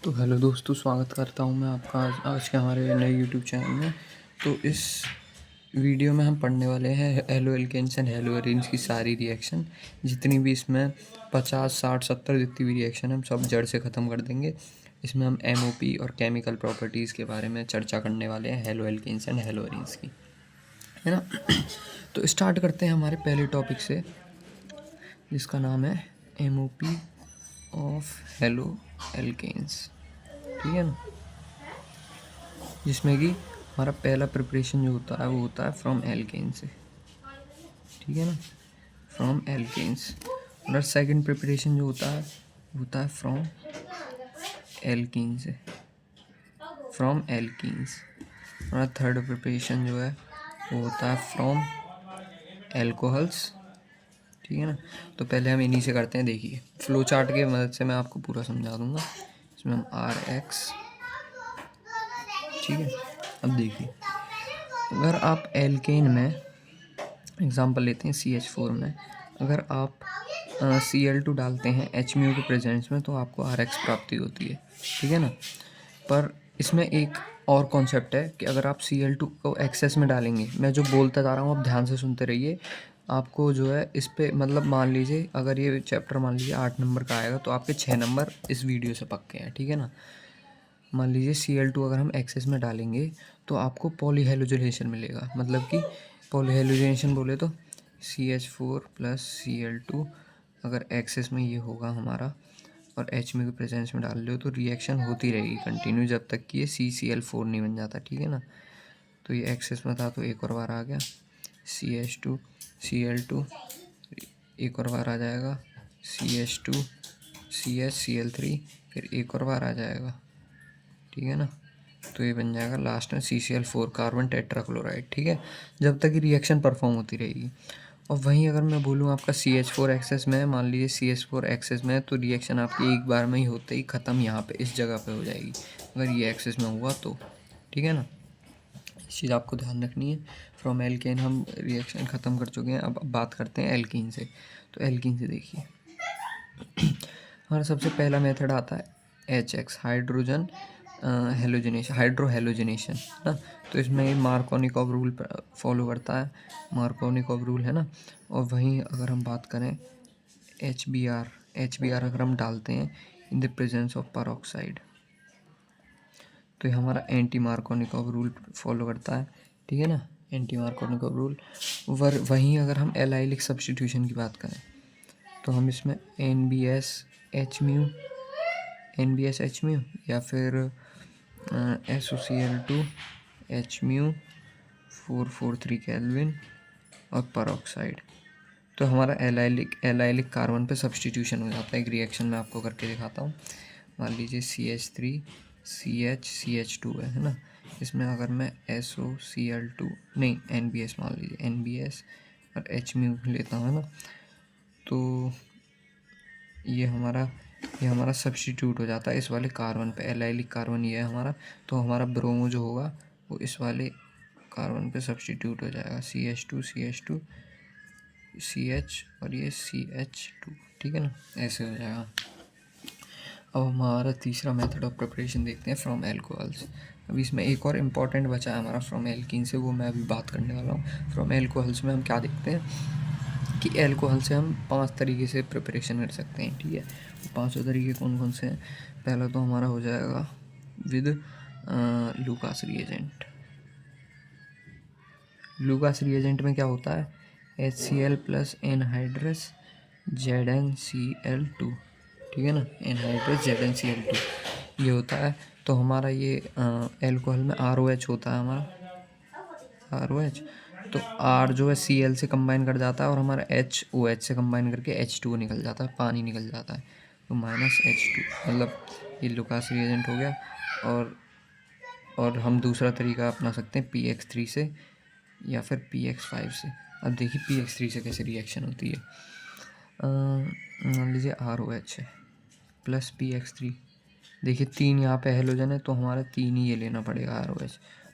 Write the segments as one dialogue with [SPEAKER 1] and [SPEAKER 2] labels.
[SPEAKER 1] तो हेलो दोस्तों, स्वागत करता हूँ मैं आपका आज के हमारे नए यूट्यूब चैनल में। तो इस वीडियो में हम पढ़ने वाले हैं haloalkanes and haloarenes की सारी रिएक्शन। जितनी भी इसमें 50, 60, 70 जितनी भी रिएक्शन हम सब जड़ से ख़त्म कर देंगे। इसमें हम एमओपी और केमिकल प्रॉपर्टीज़ के बारे में चर्चा करने वाले हैं haloalkanes and haloarenes की, है ना। तो स्टार्ट करते हैं हमारे पहले टॉपिक से, जिसका नाम है एमओपी ऑफ हेलो एल्केन्स। ठीक है ना, जिसमें कि हमारा पहला प्रिपरेशन जो होता है वो होता है फ्रॉम एल्केन से। ठीक है ना, फ्रॉम एल्केन्स। और सेकंड प्रिपरेशन जो होता है वो होता है फ्रॉम एल्कीन से, फ्रॉम एल्कीन्स। और थर्ड प्रिपरेशन जो है वो होता है फ्रॉम एल्कोहल्स। ठीक है ना। तो पहले हम इन्हीं से करते हैं। देखिए, फ्लो चार्ट की मदद से मैं आपको पूरा समझा दूंगा। इसमें हम RX, ठीक है। अब देखिए, अगर आप एल्केन में एग्जांपल लेते हैं CH4 में, अगर आप Cl2 डालते हैं H के प्रेजेंस में तो आपको RX प्राप्ति होती है। ठीक है ना। पर इसमें एक और कॉन्सेप्ट है कि अगर आप Cl2 को एक्सेस में डालेंगे, मैं जो बोलता जा रहा हूँ आप ध्यान से सुनते रहिए। आपको जो है इस पे मतलब मान लीजिए अगर ये चैप्टर मान लीजिए 8 नंबर का आएगा तो आपके 6 नंबर इस वीडियो से पक्के हैं। ठीक है ना। मान लीजिए Cl2 अगर हम एक्सेस में डालेंगे तो आपको पॉलीहेलोजिनेशन मिलेगा। मतलब कि पॉलीहेलोजिनेशन बोले तो CH4 प्लस Cl2 अगर एक्सेस में ये होगा हमारा और H में के प्रेजेंस में डाल लो तो रिएक्शन होती रहेगी कंटिन्यू जब तक कि ये CCl4 नहीं बन जाता। ठीक है ना। तो ये एक्सेस में था तो एक और बार आ गया CH2 Cl2, एक और बार आ जाएगा CH2 CH Cl3, फिर एक और बार आ जाएगा। ठीक है ना। तो ये बन जाएगा लास्ट में CCl4 कार्बन टेट्राक्लोराइड। ठीक है, जब तक ये रिएक्शन परफॉर्म होती रहेगी। और वहीं अगर मैं बोलूँ आपका CH4 एक्सेस में है, मान लीजिए CH4 एक्सेस में है तो रिएक्शन आपकी एक बार में ही होते ही ख़त्म यहाँ पे इस जगह पे हो जाएगी, अगर ये एक्सेस में हुआ तो। ठीक है ना, इस चीज़ आपको ध्यान रखनी है। फ्रॉम एल्केन हम रिएक्शन ख़त्म कर चुके हैं। अब बात करते हैं एल्कीन से। तो एल्कीन से देखिए, हमारा सबसे पहला मेथड आता है HX, hydrogen halogenation, hydro halogenation ना। तो इसमें ये मार्कोनिकॉव रूल फॉलो करता है, मार्कोनिकॉव रूल, है ना। और वहीं अगर हम बात करें HBr अगर हम डालते हैं in the presence of peroxide तो ये हमारा एंटी मार्कोनिकॉव रूल फॉलो करता है। ठीक है ना, एंटी मार्कोनिकॉव रूल। वहीं अगर हम एलाइलिक सब्स्टिट्यूशन की बात करें तो हम इसमें NBS H म्यू या फिर SOCl2 H म्यू 443 केल्विन और परऑक्साइड। तो हमारा एलाइलिक कार्बन पे सब्स्टिट्यूशन हो जाता है। एक रिएक्शन में आपको करके दिखाता हूँ। मान लीजिए CH3 CH2 है ना। इसमें अगर मैं SOCl2 नहीं NBS मान लीजिए NBS और H म्यू लेता हूँ, है ना। तो ये हमारा सब्स्टिट्यूट हो जाता है इस वाले कार्बन पे, एलाइलिक कार्बन ये है हमारा। तो हमारा ब्रोमो जो होगा वो इस वाले कार्बन पे सब्स्टिट्यूट हो जाएगा, CH2 CH और ये CH2। ठीक है ना, ऐसे हो जाएगा। अब हमारा तीसरा मेथड ऑफ प्रिपरेशन देखते हैं फ्रॉम एल्कोहल्स। अभी इसमें एक और इम्पॉर्टेंट बचा है हमारा फ्रॉम एल्कीन से, वो मैं अभी बात करने वाला हूँ। फ्रॉम एल्कोहल्स में हम क्या देखते हैं कि एल्कोहल से हम 5 तरीके से प्रिपरेशन कर सकते हैं। ठीक है, पांचों तरीके कौन कौन से हैं। पहला तो हमारा हो जाएगा with Lucas reagent. Lucas reagent में क्या होता है, HCl प्लस एनहाइड्रस ZnCl2। ठीक है ना, एनहाइड्रस ZnCl2 ये होता है। तो हमारा ये एल्कोहल में ROH होता है हमारा ROH। तो R जो है Cl से कंबाइन कर जाता है और हमारा HOH से कंबाइन करके H2 निकल जाता है, पानी निकल जाता है। तो -H2 मतलब ये लूकास रिएजेंट हो गया। और हम दूसरा तरीका अपना सकते हैं PX3 से या फिर PX5 से। अब देखिए PX3 से कैसे रिएक्शन होती है। मान लीजिए ROH है प्लस PX3। देखिए 3 यहाँ पे हेलोजन है तो हमारा 3 ही ये लेना पड़ेगा ROH।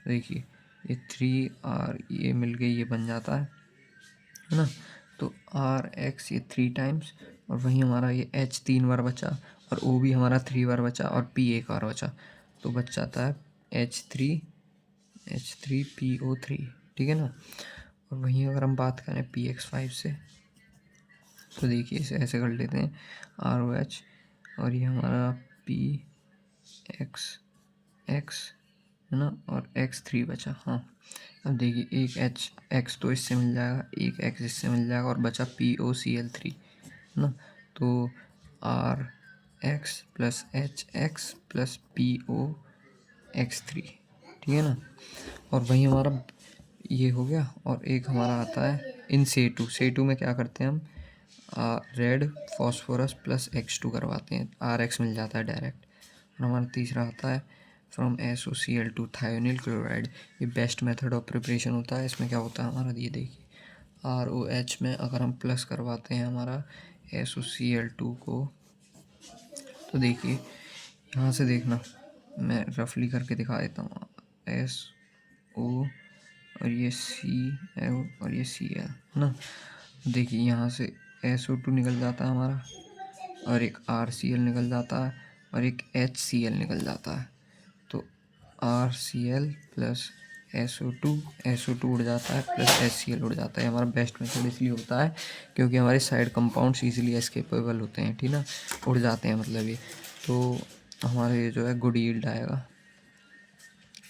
[SPEAKER 1] देखिए ये 3R ये मिल गई, ये बन जाता है ना। तो RX ये 3 टाइम्स और वहीं हमारा ये H 3 बार बचा और O भी हमारा 3 बार बचा और P एक बार बचा, तो बच जाता है H3PO3, ठीक है ना। और वहीं अगर हम बात करें PX5 से, तो देखिए इसे ऐसे कर लेते हैं ROH, और ये हमारा PXX है ना, और X3 बचा। हाँ, अब देखिए एक X तो इससे मिल जाएगा, एक X इससे मिल जाएगा, और बचा POCl3 है ना। तो RX plus HX plus POX3, ठीक है ना। और वहीं हमारा ये हो गया, और एक हमारा आता है इन सेटू में क्या करते हैं हम, रेड फॉस्फोरस प्लस X2 करवाते हैं, RX मिल जाता है डायरेक्ट। और हमारा तीसरा आता है फ्रॉम SOCl2 थायोनिल क्लोराइड। ये बेस्ट मेथड ऑफ प्रिपरेशन होता है। इसमें क्या होता है हमारा, ये देखिए ROH में अगर हम प्लस करवाते हैं हमारा SOCl2 को, तो देखिए यहाँ से देखना, मैं रफली करके दिखा देता हूँ, SO और ये Cl और ये Cl है ना। देखिए यहाँ से SO2 निकल जाता है हमारा, और एक RCl निकल जाता है, और एक HCl निकल जाता है। तो RCl प्लस SO2 उड़ जाता है, प्लस HCl उड़ जाता है। हमारा बेस्ट मेथड इसलिए होता है क्योंकि हमारे साइड कंपाउंड्स इजीली एस्केपेबल होते हैं, ठीक ना, उड़ जाते हैं मतलब ये। तो हमारे ये जो है गुड यील्ड आएगा,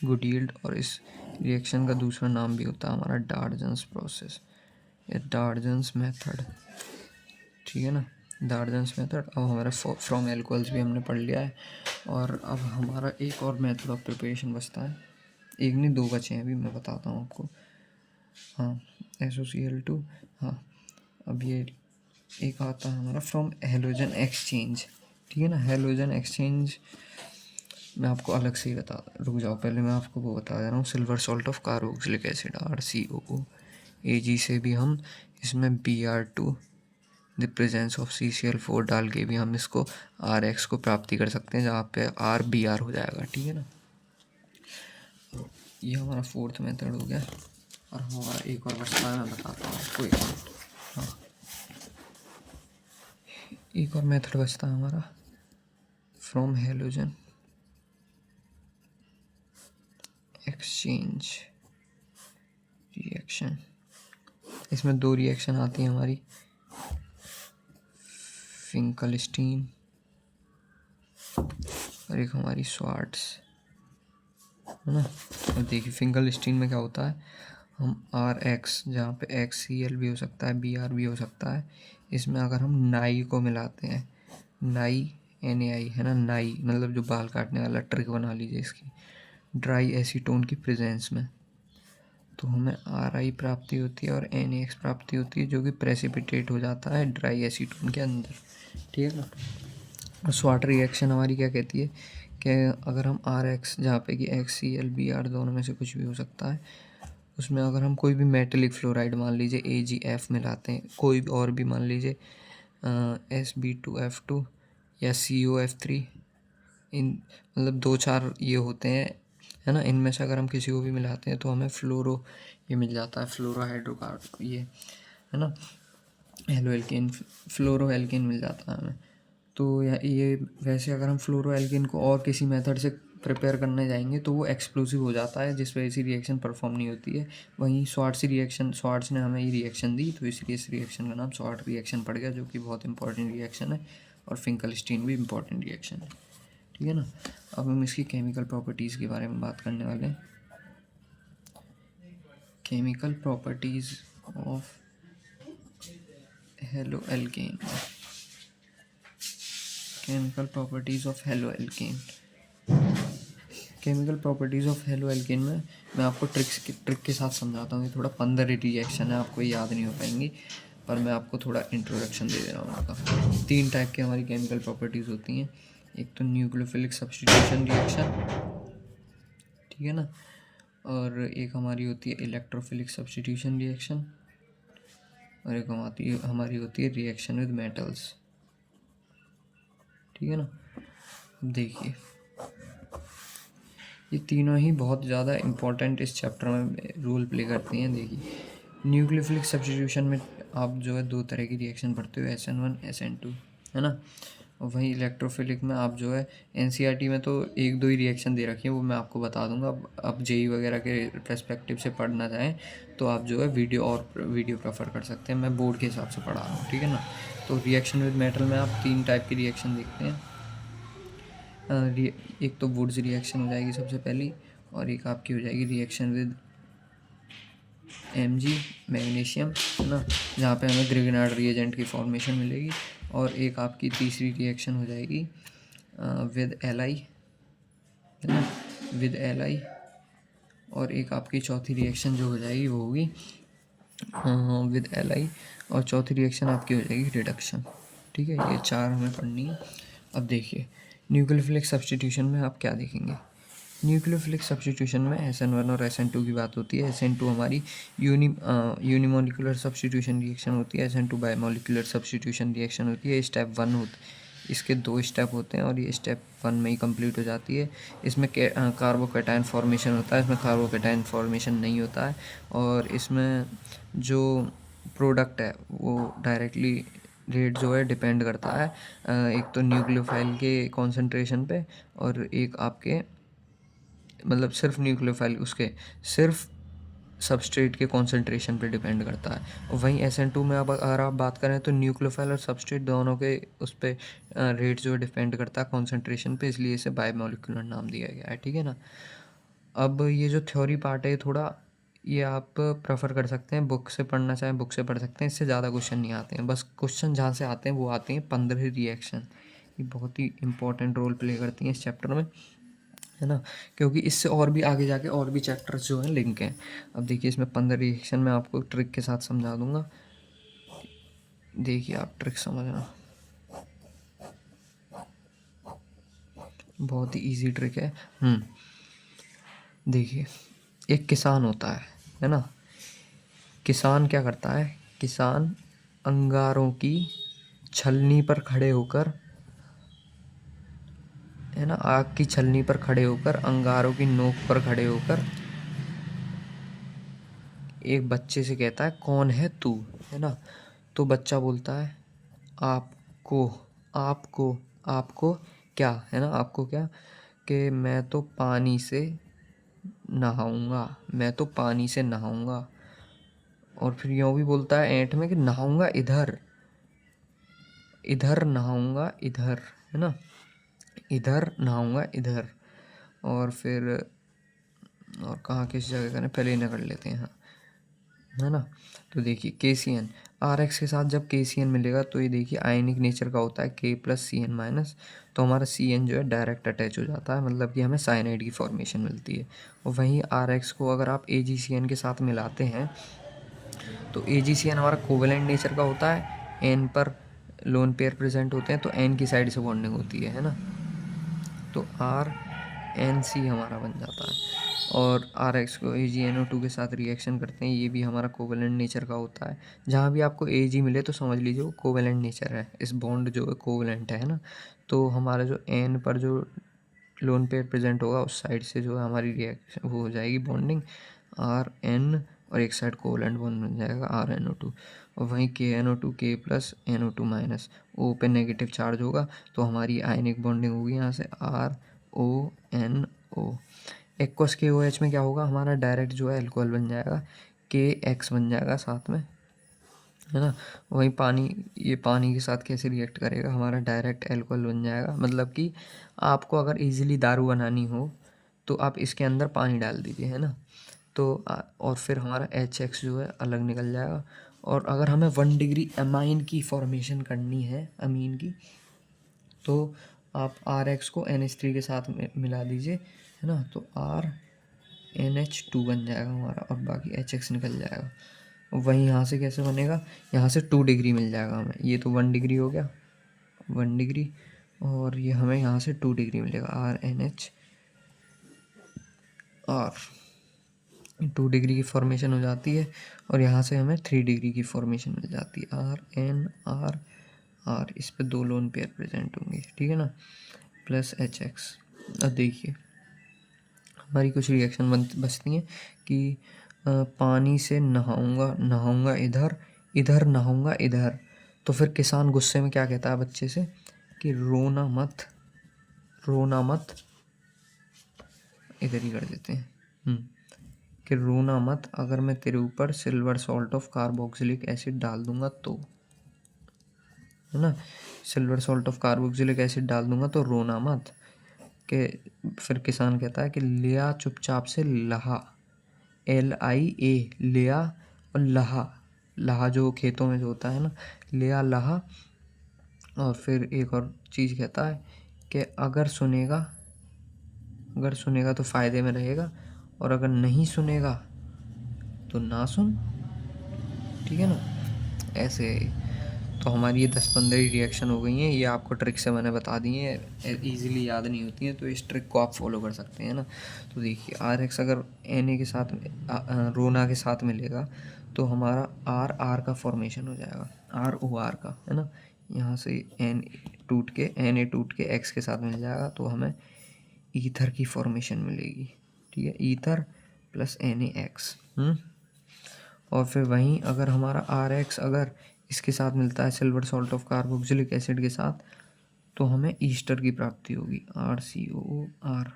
[SPEAKER 1] गुड यील्ड। और इस रिएक्शन का दूसरा नाम भी होता है हमारा डार्जन्स प्रोसेस या डार्जन्स मेथड, ठीक है ना, डार्जन्स मेथड। अब हमारा फ्रॉम एल्कोहल्स भी हमने पढ़ लिया है, और अब हमारा एक और मेथड ऑफ प्रिपरेशन बचता है, एक नहीं दो बचे हैं, अभी मैं बताता हूँ आपको। हाँ, SOCl2, हाँ, अब ये एक आता है हमारा फ्रॉम हेलोजन एक्सचेंज, ठीक है ना। हेलोजन एक्सचेंज मैं आपको अलग से ही बता, रुक जाओ पहले मैं आपको वो बता दे रहा हूँ। Silver salt of carboxylic acid RCOO Ag से भी हम इसमें Br2 the presence of CCl4 डाल के भी हम इसको RX को प्राप्ति कर सकते हैं, जहाँ पे RBr हो जाएगा, ठीक है ना। ये हमारा फोर्थ मेथड हो गया, और हमारा एक और बचता है, मैं बताता हूँ आपको। हाँ, एक और मेथड बचता है हमारा फ्रॉम हेलोजन एक्सचेंज रिएक्शन। इसमें दो रिएक्शन आती है हमारी, फिंकलस्टीन और एक हमारी स्वार्ट्स, है ना। और देखिए फिंकलस्टीन में क्या होता है, हम RX, जहाँ पे XCl भी हो सकता है, Br भी हो सकता है, इसमें अगर हम नाई को मिलाते हैं, नाई NaI है ना, नाई मतलब जो बाल काटने वाला ट्रिक बना लीजिए इसकी, ड्राई एसीटोन की प्रेजेंस में, तो हमें RI प्राप्ति होती है और NaX प्राप्ति होती है, जो कि प्रेसिपिटेट हो जाता है ड्राई एसीटोन के अंदर, ठीक है ना। और स्वाट रिएक्शन हमारी क्या कहती है कि अगर हम RX, जहाँ पे कि XCl Br दोनों में से कुछ भी हो सकता है, उसमें अगर हम कोई भी मेटेलिक फ्लोराइड मान लीजिए AgF मिलाते हैं, कोई भी और भी मान लीजिए SB2F2 या COF3, इन मतलब दो चार ये होते हैं, है ना, इनमें से अगर हम किसी को भी मिलाते हैं तो हमें फ्लोरो ये मिल जाता है, फ्लोरो हाइड्रोकार्ब ये, है ना, हेलो एल्केन, फ्लोरो एल्केन मिल जाता है हमें। तो ये वैसे अगर हम फ्लोरो एल्केन को और किसी मेथड से प्रिपेयर करने जाएंगे तो वो एक्सप्लोसिव हो जाता है, जिस वजह से रिएक्शन परफॉर्म नहीं होती है। वहीं स्वार्ट्स ने हमें ये रिएक्शन दी, तो इसलिए इस रिएक्शन का नाम स्वार्ट रिएक्शन पड़ गया, जो कि बहुत इंपॉर्टेंट रिएक्शन है, और फिंकलस्टीन भी इंपॉर्टेंट रिएक्शन है, ठीक है ना। अब हम इसकी केमिकल प्रॉपर्टीज़ के बारे में बात करने वाले हैं। Chemical properties of halo alkane, chemical properties of halo alkane. Chemical properties of halo alkane में मैं आपको ट्रिक के साथ समझाता हूँ। ये थोड़ा 15 रिएक्शन है, आपको याद नहीं हो पाएंगी, पर मैं आपको थोड़ा इंट्रोडक्शन दे दे रहा हूँ आपका। 3 टाइप की हमारी केमिकल प्रॉपर्टीज़ होती हैं। एक तो न्यूक्लियोफिलिक सब्स्टिट्यूशन रिएक्शन, ठीक है ना, और एक हमारी होती है इलेक्ट्रोफिलिक सब्स्टिट्यूशन रिएक्शन, और एक हमारी होती है रिएक्शन विद मेटल्स, ठीक है ना। अब देखिए ये तीनों ही बहुत ज़्यादा इम्पोर्टेंट इस चैप्टर में रोल प्ले करती हैं। देखिए न्यूक्लियोफिलिक सब्स्टिट्यूशन में आप जो है दो तरह की रिएक्शन पढ़ते हो, SN1 SN2, है ना। और वहीं इलेक्ट्रोफिलिक में आप जो है एनसीईआरटी में तो 1-2 ही रिएक्शन दे रखी है, वो मैं आपको बता दूंगा। अब जेई वगैरह के पर्सपेक्टिव से पढ़ना चाहें तो आप जो है वीडियो प्रेफर कर सकते हैं। मैं बोर्ड के हिसाब से पढ़ा रहा हूँ, ठीक है ना। तो रिएक्शन विद मेटल में आप 3 टाइप की रिएक्शन देखते हैं। एक तो वुड्स रिएक्शन हो जाएगी सबसे पहली, और एक आपकी हो जाएगी रिएक्शन विद Mg मैग्नीशियम, है ना, जहाँ पे हमें ग्रिगनार्ड रिएजेंट की फॉर्मेशन मिलेगी। और एक आपकी तीसरी रिएक्शन हो जाएगी विद Li, है ना, विद Li। और एक आपकी चौथी रिएक्शन जो हो जाएगी वो होगी विद Li। और चौथी रिएक्शन आपकी हो जाएगी रिडक्शन, ठीक है। ये 4 हमें पढ़नी है। अब देखिए न्यूक्लियोफिलिक सब्स्टिट्यूशन में आप क्या देखेंगे। न्यूक्लियोफिलिक सब्स्टिट्यूशन में SN1 और SN2 की बात होती है। SN2 हमारी यूनिमोलिकुलर सब्स्टिट्यूशन रिएक्शन होती है, SN2 बायमोलिकुलर सब्स्टिट्यूशन रिएक्शन होती है। स्टेप 1 होती, इसके 2 स्टेप होते हैं और ये स्टेप 1 में ही कंप्लीट हो जाती है। इसमें कार्बोकैटायन फॉर्मेशन होता है, इसमें कार्बोकैटायन फॉर्मेशन नहीं होता है। और इसमें जो प्रोडक्ट है वो डायरेक्टली रेट जो है डिपेंड करता है एक तो न्यूक्लियोफाइल के कॉन्सेंट्रेशन पे, और एक आपके मतलब सिर्फ न्यूक्लियोफाइल उसके सिर्फ सबस्ट्रेट के कॉन्सेंट्रेशन पे डिपेंड करता है। और वहीं SN2 में अब अगर आप बात करें तो न्यूक्लियोफाइल और सबस्ट्रेट दोनों के उस पर रेट जो डिपेंड करता है कॉन्सेंट्रेशन पे, इसलिए इसे बायोमोलिकुलर नाम दिया गया है, ठीक है ना। अब ये जो थ्योरी पार्ट है थोड़ा ये आप प्रेफर कर सकते हैं, बुक से पढ़ना चाहें बुक से पढ़ सकते हैं। इससे ज़्यादा क्वेश्चन नहीं आते हैं, बस क्वेश्चन जहाँ से आते हैं वो आते हैं 15 रिएक्शन। ये बहुत ही इंपॉर्टेंट रोल प्ले करती हैं इस चैप्टर में, है ना, क्योंकि इससे और भी आगे जाके और भी चैप्टर्स जो हैं लिंक हैं। अब देखिए इसमें 15 रिएक्शन मैं आपको ट्रिक के साथ समझा दूंगा, देखिए आप ट्रिक समझना, बहुत ही इजी ट्रिक है। देखिए एक किसान होता है ना, किसान क्या करता है, किसान अंगारों की छलनी पर खड़े होकर, है ना, आग की छलनी पर खड़े होकर, अंगारों की नोक पर खड़े होकर एक बच्चे से कहता है कौन है तू, है ना। तो बच्चा बोलता है आपको, आपको, आपको क्या, है ना, आपको क्या, कि मैं तो पानी से नहाऊंगा, मैं तो पानी से नहाऊंगा। और फिर यूँ भी बोलता है एंट में कि नहाऊंगा इधर, इधर नहाऊंगा इधर, है ना, इधर नहाऊंगा इधर। और फिर और कहाँ किस जगह का ना, पहले ही कर लेते हैं, हाँ, है ना। तो देखिए KCN RX के साथ जब KCN मिलेगा तो ये देखिए आयनिक नेचर का होता है K+CN-, तो हमारा CN जो है डायरेक्ट अटैच हो जाता है, मतलब कि हमें साइनाइड की फॉर्मेशन मिलती है। और वहीं RX को अगर आप AgCN के साथ मिलाते हैं तो AgCN हमारा कोवेलेंट नेचर का होता है, N पर लोन पेयर प्रेजेंट होते हैं तो N की साइड से बॉन्डिंग होती है ना, तो RNC हमारा बन जाता है। और RX को AgNO2 के साथ रिएक्शन करते हैं, ये भी हमारा कोवेलेंट नेचर का होता है। जहाँ भी आपको Ag मिले तो समझ लीजिए वो कोवेलेंट नेचर है, इस बॉन्ड जो है कोवेलेंट है ना। तो हमारा जो N पर जो लोन पेयर प्रेजेंट होगा उस साइड से जो है हमारी रिएक्शन वो हो जाएगी बॉन्डिंग RN, और एक साइड कोवेलेंट बॉन्ड बन जाएगा RNO2। और वहीं KNO2 K+NO2-, O पे नेगेटिव चार्ज होगा तो हमारी आयनिक बॉन्डिंग होगी यहाँ से RONO। एक्वस KOH में क्या होगा, हमारा डायरेक्ट जो है अल्कोहल बन जाएगा, KX बन जाएगा साथ में, है ना। वहीं पानी, ये पानी के साथ कैसे रिएक्ट करेगा, हमारा डायरेक्ट अल्कोहल बन जाएगा। मतलब कि आपको अगर इजीली दारू बनानी हो तो आप इसके अंदर पानी डाल दीजिए, है ना, तो और फिर हमारा HX जो है अलग निकल जाएगा। और अगर हमें 1 डिग्री अमाइन की फॉर्मेशन करनी है अमीन की, तो आप RX को NH3 के साथ मिला दीजिए, है ना, तो RNH2 बन जाएगा हमारा, और बाकी HX निकल जाएगा। वहीं यहाँ से कैसे बनेगा, यहाँ से 2 डिग्री मिल जाएगा हमें, ये तो 1 डिग्री हो गया, 1 डिग्री, और ये हमें यहाँ से 2 डिग्री मिलेगा RNH, और 2 डिग्री की फॉर्मेशन हो जाती है। और यहाँ से हमें 3 डिग्री की फॉर्मेशन मिल जाती है RNR, इस पे 2 लोन पेयर प्रेजेंट होंगे, ठीक है ना, प्लस HX। अब देखिए हमारी कुछ रिएक्शन बचती हैं कि पानी से नहाऊंगा, नहाऊंगा इधर, इधर नहाऊंगा इधर। तो फिर किसान गुस्से में क्या कहता है बच्चे से कि रोना मत, इधर ही कर देते हैं, कि रोना मत अगर मैं तेरे ऊपर silver salt of carboxylic acid डाल दूंगा तो, है ना, silver salt of carboxylic acid डाल दूंगा तो रोना मत। के फिर किसान कहता है कि लिया चुपचाप से लहा, LIA लिया, और लहा जो खेतों में जो होता है ना, लिया लहा। और फिर एक और चीज़ कहता है कि अगर सुनेगा तो फ़ायदे में रहेगा, और अगर नहीं सुनेगा तो ना सुन। ठीक है ना, ऐसे। तो हमारी ये 10-15 रिएक्शन हो गई हैं, ये आपको ट्रिक से मैंने बता दी हैं, ईजिली याद नहीं होती हैं, तो इस ट्रिक को आप फॉलो कर सकते हैं ना। तो देखिए RX अगर Na के साथ रोना के साथ मिलेगा तो हमारा RR का फॉर्मेशन हो जाएगा, ROR का, है ना। यहाँ से Na टूट के X के साथ मिल जाएगा तो हमें ईथर की फॉर्मेशन मिलेगी। ठीक है, ईथर प्लस NaX। और फिर वहीं अगर हमारा RX अगर इसके साथ मिलता है silver salt of carboxylic acid के साथ, तो हमें ईस्टर की प्राप्ति होगी, RCOOR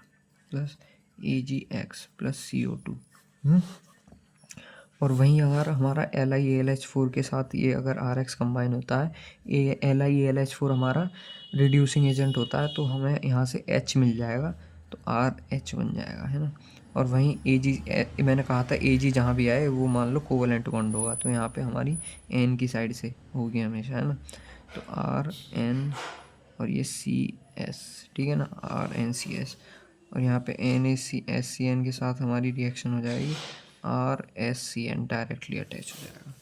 [SPEAKER 1] plus AgX plus CO2। और वहीं अगर हमारा LiAlH4 के साथ ये अगर RX कंबाइन होता है, LiAlH4 हमारा रिड्यूसिंग एजेंट होता है, तो हमें यहाँ से H मिल जाएगा तो RH बन जाएगा, है ना। और वहीं Ag मैंने कहा था Ag जहाँ भी आए वो मान लो कोवलेंट बॉन्ड होगा, तो यहाँ पे हमारी N की साइड से होगी हमेशा, है ना। तो RN और ये CS, ठीक है ना, RNCS। और यहाँ पे NaCN के साथ हमारी रिएक्शन हो जाएगी RSCN, डायरेक्टली अटैच हो जाएगा।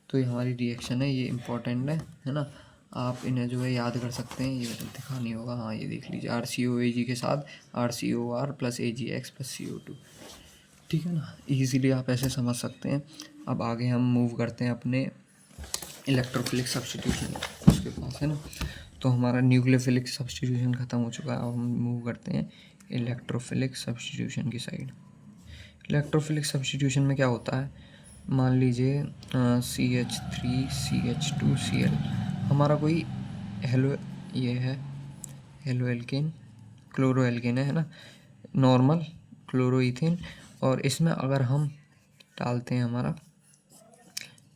[SPEAKER 1] तो ये हमारी रिएक्शन है, ये इम्पोर्टेंट है ना। आप इन्हें जो है याद कर सकते हैं, ये मतलब दिखा नहीं होगा, हाँ ये देख लीजिए, RCOAG के साथ RCOR plus AgX plus CO2। ठीक है ना, इजीली आप ऐसे समझ सकते हैं। अब आगे हम मूव करते हैं अपने इलेक्ट्रोफिलिक सब्स्टिट्यूशन उसके पास, है ना। तो हमारा न्यूक्लियोफिलिक सब्स्टिट्यूशन ख़त्म हो चुका है, अब हम मूव करते हैं इलेक्ट्रोफिलिक सब्स्टिट्यूशन की साइड। इलेक्ट्रोफिलिक सब्स्टिट्यूशन में क्या होता है, मान लीजिए CH3CH2Cl हमारा कोई ये है हेलो एल्केन, क्लोरो एल्केन है ना, नॉर्मल क्लोरोइथेन। और इसमें अगर हम डालते हैं हमारा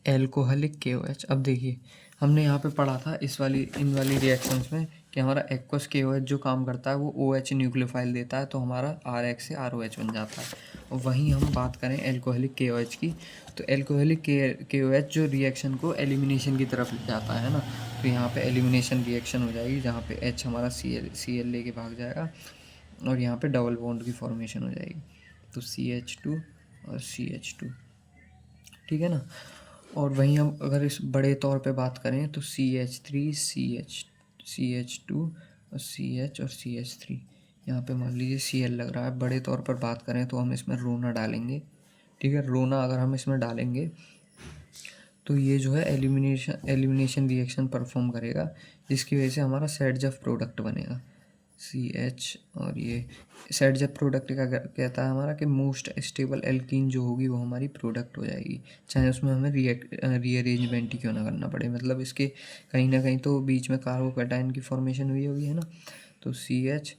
[SPEAKER 1] एल्कोहलिक KOH। अब देखिए हमने यहाँ पे पढ़ा था इन वाली रिएक्शंस में कि हमारा एक्वस KOH जो काम करता है वो OH न्यूक्लियोफाइल देता है, तो हमारा RX से ROH बन जाता है। और वहीं हम बात करें एल्कोहलिक KOH की, तो एल्कोहलिक KOH जो रिएक्शन को एलिमिनेशन की तरफ ले जाता है ना, तो यहाँ पे एलिमिनेशन रिएक्शन हो जाएगी, जहाँ पे H हमारा Cl लेके भाग जाएगा, और यहाँ पे डबल बॉन्ड की फॉर्मेशन हो जाएगी, तो CH2 और CH2। ठीक है ना। और वहीं हम अगर इस बड़े तौर पे बात करें तो CH3 CH2 और CH और CH3, यहाँ पे मान लीजिए Cl लग रहा है। बड़े तौर पर बात करें तो हम इसमें रोना डालेंगे। ठीक है, रोना अगर हम इसमें डालेंगे तो ये जो है एलिमिनेशन रिएक्शन परफॉर्म करेगा, जिसकी वजह से हमारा सेडजफ प्रोडक्ट बनेगा CH। और ये सेडजफ प्रोडक्ट का कहता है हमारा कि मोस्ट स्टेबल एल्कीन जो होगी वो हमारी प्रोडक्ट हो जाएगी, चाहे उसमें हमें रीअरेंजमेंट ही क्यों ना करना पड़े, मतलब इसके कहीं ना कहीं तो बीच में कार्बोकैटायन की फॉर्मेशन हुई होगी, है ना। तो CH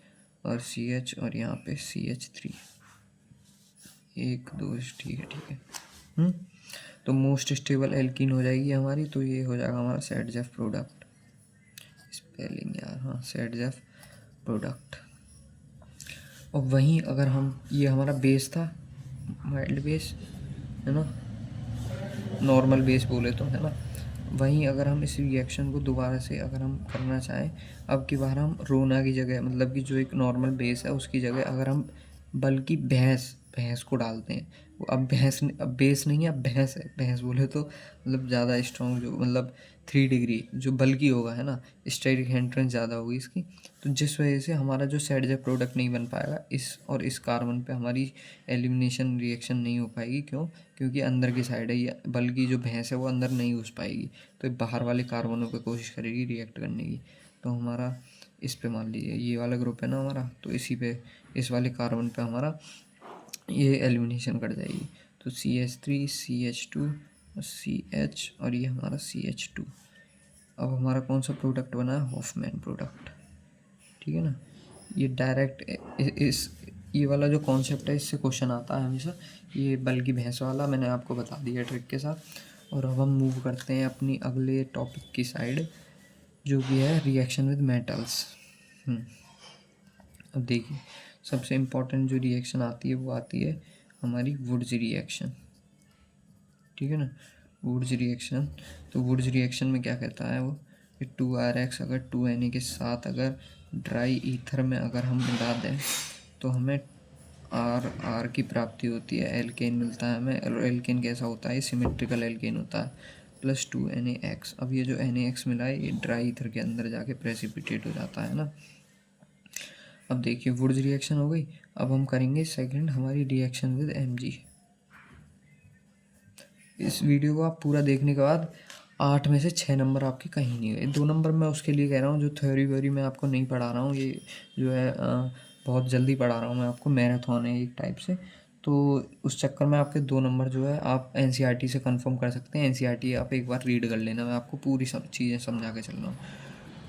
[SPEAKER 1] और CH और यहाँ पे CH3, 1 2, ठीक है। तो मोस्ट स्टेबल एल्कीन हो जाएगी हमारी, तो ये हो जाएगा हमारा सेडजफ प्रोडक्ट। स्पेलिंग यार, हाँ, सेडजफ प्रोडक्ट। और वहीं अगर हम, ये हमारा बेस था, माइल्ड बेस, है ना, नॉर्मल बेस बोले तो, है ना। वहीं अगर हम इस रिएक्शन को दोबारा से अगर हम करना चाहें, अब की बार हम रोना की जगह, मतलब कि जो एक नॉर्मल बेस है उसकी जगह अगर हम बल्कि भैंस को डालते हैं, वो अब बेस नहीं है, अब भैंस है। भैंस बोले तो मतलब ज़्यादा स्ट्रॉन्ग, जो मतलब 3 डिग्री जो बल्कि होगा, है ना, स्टेरिक एंट्रेंस ज़्यादा होगी इसकी, तो जिस वजह से हमारा जो सेडजफ प्रोडक्ट नहीं बन पाएगा, इस कार्बन पे हमारी एलिमिनेशन रिएक्शन नहीं हो पाएगी। क्यों? क्योंकि अंदर की साइड है ये, बल्कि जो भैंस है वो अंदर नहीं घुस पाएगी, तो बाहर वाले कार्बनों पे कोशिश करेगी रिएक्ट करने की। तो हमारा इस पे मान लीजिए ये वाला ग्रुप है ना हमारा, तो इसी पे, इस वाले कार्बन पे हमारा ये एलिमिनेशन कर जाएगी। तो CH3 CH2 CH और ये हमारा CH2। अब हमारा कौन सा प्रोडक्ट बना है, हॉफमैन प्रोडक्ट, ठीक है ना। ये डायरेक्ट इस ये वाला जो कॉन्सेप्ट है इससे क्वेश्चन आता है हमेशा, ये बल्कि भैंस वाला मैंने आपको बता दिया ट्रिक के साथ। और अब हम मूव करते हैं अपनी अगले टॉपिक की साइड, जो भी है रिएक्शन विद मेटल्स। अब देखिए सबसे इम्पोर्टेंट जो रिएक्शन आती है वो आती है हमारी वुड्स रिएक्शन, ठीक है ना। वुड्स रिएक्शन, तो वुड्स रिएक्शन में क्या कहता है वो कि 2RX अगर 2Na के साथ अगर ड्राई ईथर में अगर हम मिला दें तो हमें आर की प्राप्ति होती है, एल्केन मिलता है हमें। और एल्केन कैसा होता है, सिमेट्रिकल एल्केन होता है, प्लस 2NaX। अब ये जो NaX मिला है ये ड्राई ईथर के अंदर जाके प्रेसिपिटेट हो जाता है ना। अब देखिए वुड्स रिएक्शन हो गई। अब हम करेंगे सेकंड हमारी रिएक्शन विद Mg। इस वीडियो को आप पूरा देखने के बाद 8 में से 6 नंबर आपके कहीं नहीं गए। 2 नंबर मैं उसके लिए कह रहा हूँ जो थ्योरी व्योरी मैं आपको नहीं पढ़ा रहा हूँ, ये जो है बहुत जल्दी पढ़ा रहा हूँ मैं आपको, मैराथन है एक टाइप से। तो उस चक्कर में आपके 2 नंबर जो है आप NCERT से कंफर्म कर सकते हैं। NCERT आप एक बार रीड कर लेना, मैं आपको पूरी सब चीज़ें समझा के चल रहा हूँ।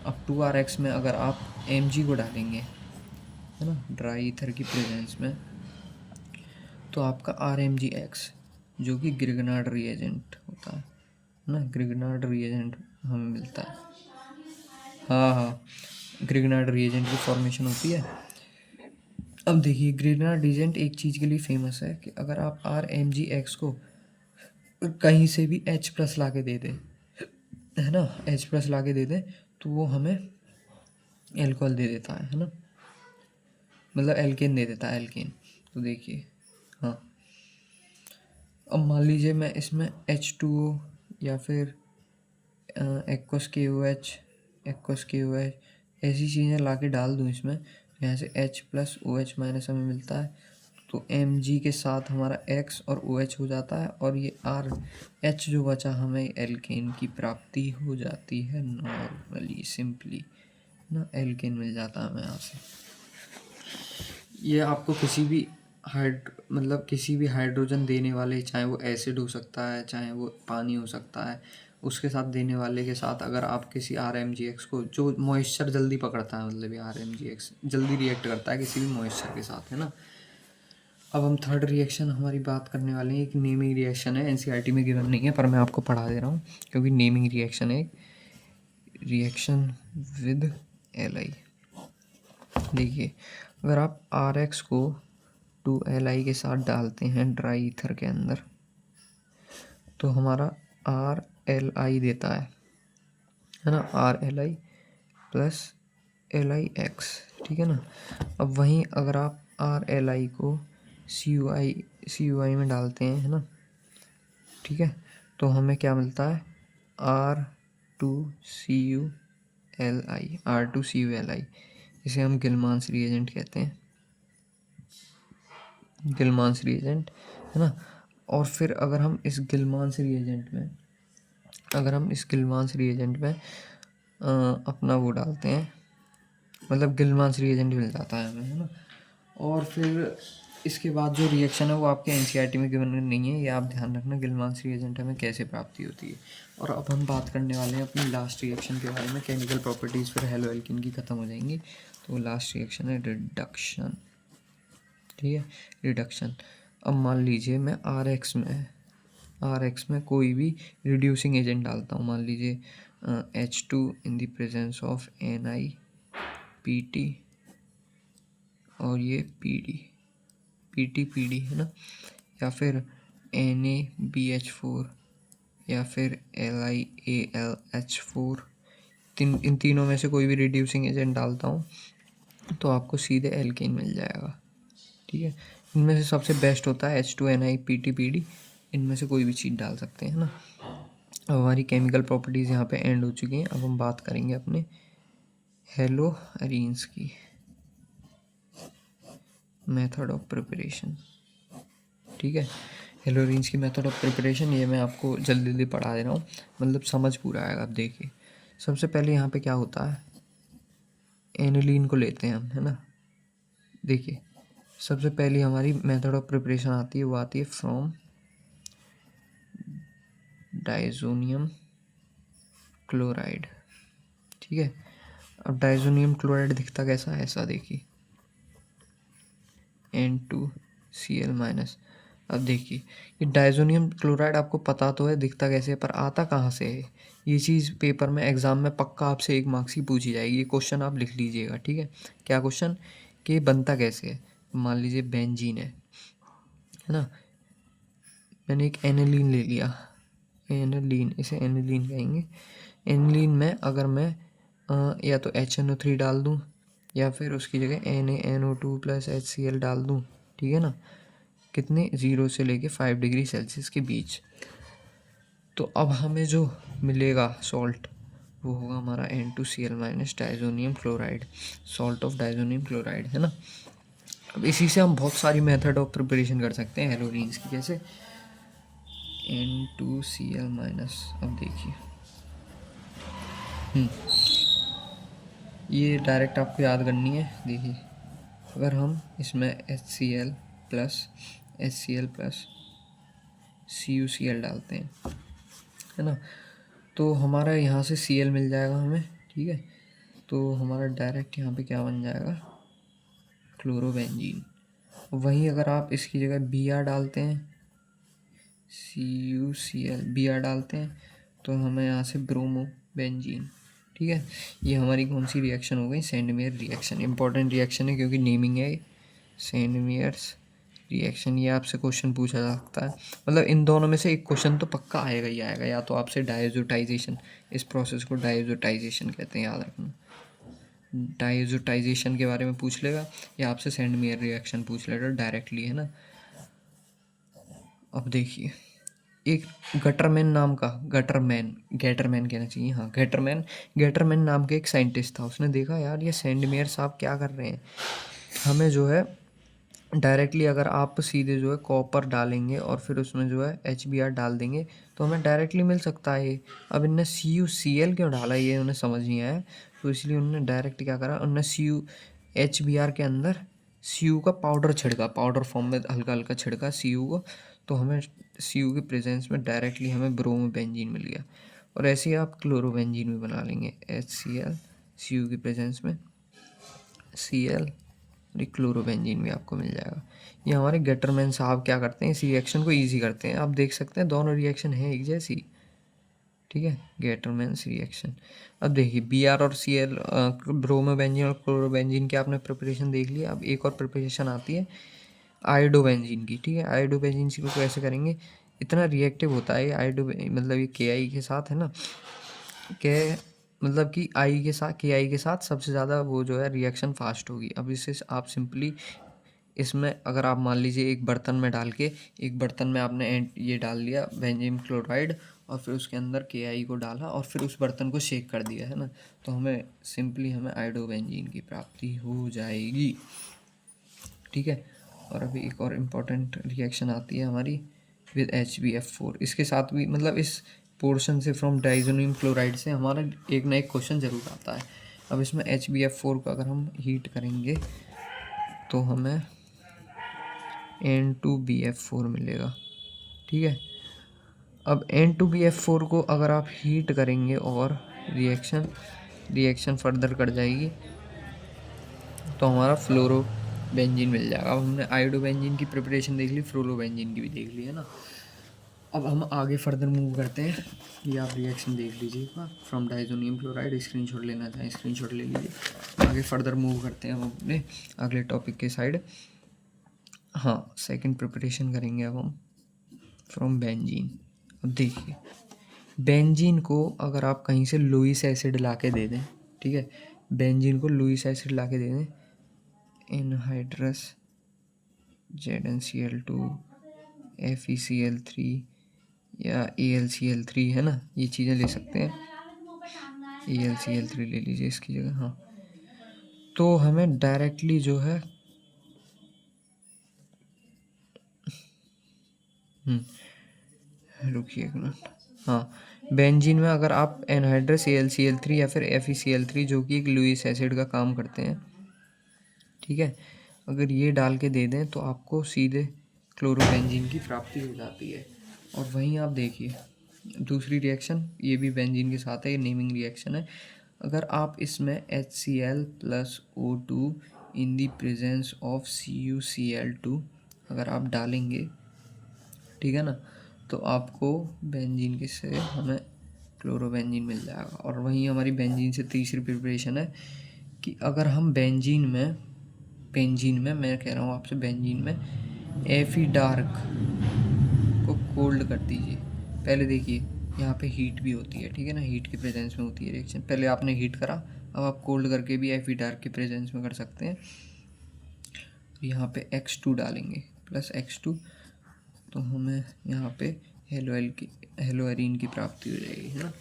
[SPEAKER 1] अब 2RX में अगर आप Mg को डालेंगे, है ना, ड्राई ईथर की प्रेजेंस में, तो आपका RMgX जो कि ग्रिगनार्ड रिएजेंट होता है ना, ग्रिगनार्ड रिएजेंट हमें मिलता है। हाँ, ग्रिगनार्ड रिएजेंट की फॉर्मेशन होती है। अब देखिए ग्रिगनार्ड रिएजेंट एक चीज़ के लिए फेमस है कि अगर आप RMgX को कहीं से भी H+ ला के दे दें, है ना, H+ ला के दे दें तो वो हमें एल्कोहल दे देता है ना, मतलब एल्केन दे देता है, एल्केन। तो देखिए हाँ, अब मान लीजिए मैं इसमें H2O या फिर एक्वस KOH ऐसी चीज़ें ला के डाल दूँ इसमें, यहाँ से H+OH- हमें मिलता है। तो Mg के साथ हमारा X और OH हो जाता है, और ये RH जो बचा हमें एल्केन की प्राप्ति हो जाती है नॉर्मली, सिंपली ना, एल्केन मिल जाता है हमें यहाँ से। ये आपको किसी भी मतलब किसी भी हाइड्रोजन देने वाले, चाहे वो एसिड हो सकता है चाहे वो पानी हो सकता है, उसके साथ देने वाले के साथ अगर आप किसी RMgX को, जो मॉइस्चर जल्दी पकड़ता है, मतलब ये RMgX जल्दी रिएक्ट करता है किसी भी मॉइस्चर के साथ, है ना। अब हम थर्ड रिएक्शन हमारी बात करने वाले हैं, एक नेमिंग रिएक्शन है, NCERT में गिवन नहीं है पर मैं आपको पढ़ा दे रहा हूँ क्योंकि नेमिंग रिएक्शन है, रिएक्शन विद Li। देखिए अगर आप RX को 2Li के साथ डालते हैं ड्राई ईथर के अंदर तो हमारा RLi देता है ना, RLi प्लस LiX, ठीक है ना। अब वहीं अगर आप RLi को CuI में डालते हैं, है ना, ठीक है, तो हमें क्या मिलता है, R2CuLi। इसे हम गिलमांस रिएजेंट कहते हैं, गिलमांस रिएजेंट, है ना। और फिर अगर हम इस गिलमांस रिएजेंट में अपना वो डालते हैं, मतलब गिलमांस रिएजेंट मिल जाता है हमें, है ना। और फिर इसके बाद जो रिएक्शन है वो आपके NCERT में गिवन नहीं है, ये आप ध्यान रखना गिलमांस रिएजेंट हमें कैसे प्राप्ति होती है। और अब हम बात करने वाले हैं अपनी लास्ट रिएक्शन के बारे में, केमिकल प्रॉपर्टीज़ फिर हेलो एल्किन की ख़त्म हो जाएंगी। तो लास्ट रिएक्शन है रिडक्शन, ठीक है, रिडक्शन। अब मान लीजिए मैं RX में कोई भी रिड्यूसिंग एजेंट डालता हूँ, मान लीजिए H2 in the presence of NiPT और ये PD है ना, या फिर NaBH4 या फिर LiAlH4, इन तीनों में से कोई भी रिड्यूसिंग एजेंट डालता हूँ तो आपको सीधे एल्केन मिल जाएगा, ठीक है। इनमें से सबसे बेस्ट होता है H2NiPT इनमें से कोई भी चीज़ डाल सकते हैं ना। अब हमारी केमिकल प्रॉपर्टीज़ यहाँ पे एंड हो चुकी हैं। अब हम बात करेंगे अपने हेलोअरीन्स की मेथड ऑफ प्रिपरेशन, ठीक है। हेलोअरीन्स की मेथड ऑफ प्रिपरेशन ये मैं आपको जल्दी जल्दी पढ़ा दे रहा हूँ, मतलब समझ पूरा आएगा। अब देखिए सबसे पहले यहाँ पे क्या होता है, एनिलीन को लेते हैं हम, है ना। देखिए सबसे पहली हमारी मेथड ऑफ प्रिपरेशन आती है, वो आती है फ्रॉम डाइजोनियम क्लोराइड, ठीक है। अब डाइजोनियम क्लोराइड दिखता कैसा है, ऐसा देखिए, N2Cl-। अब देखिए ये डाइजोनियम क्लोराइड आपको पता तो है दिखता कैसे है, पर आता कहाँ से है। ये चीज़ पेपर में एग्ज़ाम में पक्का आपसे 1 मार्क्स की पूछी जाएगी। ये क्वेश्चन आप लिख लीजिएगा, ठीक है। क्या क्वेश्चन, कि बनता कैसे है। मान लीजिए बेंजीन है ना, मैंने एक एनिलीन ले लिया, एनिलीन, इसे एनिलीन कहेंगे। एनिलीन में अगर मैं या तो HNO3 डाल दूँ या फिर उसकी जगह NaNO2 + HCl डाल दूँ, ठीक है ना, कितने 0 से लेके 5 डिग्री सेल्सियस के बीच। तो अब हमें जो मिलेगा सॉल्ट वो होगा हमारा N2Cl- diazonium chloride, salt of diazonium chloride, है ना। अब इसी से हम बहुत सारी मेथड ऑफ प्रिपरेशन कर सकते हैं हेलोजीन्स की, जैसे N2Cl-। अब देखिए ये डायरेक्ट आपको याद करनी है। देखिए अगर हम इसमें HCl + CuCl डालते हैं, है ना, तो हमारा यहाँ से Cl मिल जाएगा हमें, ठीक है। तो हमारा डायरेक्ट यहाँ पे क्या बन जाएगा, क्लोरोबेंजीन। वहीं अगर आप इसकी जगह Br डालते हैं, CuCl Br डालते हैं, तो हमें यहाँ से ब्रोमोबेंजीन, ठीक है। ये हमारी कौन सी रिएक्शन हो गई, सेंडमेयर रिएक्शन। इंपॉर्टेंट रिएक्शन है क्योंकि नेमिंग है सेंडमेयर्स रिएक्शन। ये आपसे क्वेश्चन पूछा जा सकता है, मतलब इन दोनों में से एक क्वेश्चन तो पक्का आएगा ही आएगा। या तो आपसे डायजोटाइजेशन, इस प्रोसेस को डायजोटाइजेशन कहते हैं, याद रखना। डायजोटाइजेशन के बारे में पूछ लेगा या आपसे सेंडमेयर रिएक्शन पूछ लेगा डायरेक्टली, है ना। अब देखिए एक गटरमैन नाम का, गैटरमैन कहना चाहिए, हाँ गैटरमैन नाम के एक साइंटिस्ट था। उसने देखा यार ये सेंडमेयर साहब क्या कर रहे हैं, हमें जो है डायरेक्टली अगर आप सीधे जो है कॉपर डालेंगे और फिर उसमें जो है HBr डाल देंगे तो हमें डायरेक्टली मिल सकता है। अब इनने CuCl क्यों डाला ये उन्हें समझ नहीं आया, तो इसलिए उन्होंने डायरेक्ट क्या करा, उन्होंने HBr के अंदर Cu का पाउडर छिड़का, पाउडर फॉर्म में हल्का हल्का छिड़का Cu को, तो हमें Cu के प्रेजेंस में डायरेक्टली हमें ब्रोमोबेंजीन मिल गया। और ऐसे ही आप क्लोरोबेंजीन भी बना लेंगे, HCl Cu की प्रेजेंस में Cl, क्लोरोबेंजीन भी आपको मिल जाएगा। ये हमारे गैटरमैन साहब क्या करते हैं, इस रिएक्शन को ईजी करते हैं। आप देख सकते हैं दोनों रिएक्शन है एक जैसी, ठीक है, गैटरमैन्स रिएक्शन। अब देखिए Br और Cl, ब्रोमोबेंजीन और क्लोरोबेंजीन की आपने प्रिपरेशन देख लिया। अब एक और प्रिपरेशन आती है आयोडोबेंजीन की, ठीक है। आयोडोबेंजीन को कैसे करेंगे, इतना रिएक्टिव होता है मतलब ये Ki के साथ, है ना, के मतलब कि Ki के साथ सबसे ज़्यादा वो जो है रिएक्शन फास्ट होगी। अब इससे आप सिंपली इसमें अगर आप मान लीजिए एक बर्तन में डाल के, एक बर्तन में आपने ये डाल लिया बेंजीन क्लोराइड और फिर उसके अंदर Ki को डाला और फिर उस बर्तन को शेक कर दिया, है ना, तो हमें आयोडोबेंजीन की प्राप्ति हो जाएगी, ठीक है। और अभी एक और इम्पॉर्टेंट रिएक्शन आती है हमारी विद HbF4। इसके साथ भी मतलब इस पोर्शन से फ्रॉम डाइजोनियम क्लोराइड से हमारा एक ना एक क्वेश्चन ज़रूर आता है। अब इसमें HbF4 को अगर हम हीट करेंगे तो हमें N2BF4 मिलेगा, ठीक है। अब N2BF4 को अगर आप हीट करेंगे और रिएक्शन फर्दर कर जाएगी तो हमारा फ्लोरोबेंजीन मिल जाएगा। अब हमने आयोडोबेंजीन की प्रिपरेशन देख ली, फ्लोरोबेंजीन की भी देख ली, है ना। अब हम आगे फर्दर मूव करते हैं। ये आप रिएक्शन देख लीजिएगा फ्रॉम डाइजोनियम क्लोराइड, स्क्रीनशॉट लेना चाहें स्क्रीनशॉट ले लीजिए। आगे फर्दर मूव करते हैं हम अपने अगले टॉपिक के साइड। हाँ, सेकंड प्रिपरेशन करेंगे अब हम फ्रॉम बेंजीन। अब देखिए बेंजीन को अगर आप कहीं से लुईस एसिड ला के दे दें, ठीक है, बेंजीन को लुईस एसिड ला के दे दें, एनहाइड्रस ZnCl2 FeCl3 या AlCl3, है ना, ये चीज़ें ले सकते हैं। AlCl3 ले लीजिए इसकी जगह, हाँ। तो हमें डायरेक्टली जो है रुकिए एक मिनट, हाँ, बेंजीन में अगर आप एनहाइड्रस AlCl3 या फिर FeCl3 जो कि एक लुईस एसिड का काम करते हैं, ठीक है, अगर ये डाल के दे दें तो आपको सीधे क्लोरोबेंजीन की प्राप्ति हो जाती है। और वहीं आप देखिए दूसरी रिएक्शन, ये भी बेंजीन के साथ है, ये नेमिंग रिएक्शन है। अगर आप इसमें HCl plus O2 in the presence of CuCl2 अगर आप डालेंगे, ठीक है ना, तो आपको बेंजीन के से हमें क्लोरोबेंजीन मिल जाएगा। और वहीं हमारी बेंजीन से तीसरी प्रिपरेशन है कि अगर हम बेंजीन में मैं कह रहा हूँ आपसे बेंजीन में Fe डार्क को कोल्ड कर दीजिए। पहले देखिए यहाँ पे हीट भी होती है, ठीक है ना, हीट के प्रेजेंस में होती है रिएक्शन। पहले आपने हीट करा, अब आप कोल्ड करके भी Fe डार्क के प्रेजेंस में कर सकते हैं। यहाँ पे X2 डालेंगे प्लस X2, तो हमें यहाँ पे हेलोएरीन की प्राप्ति हो जाएगी, है ना।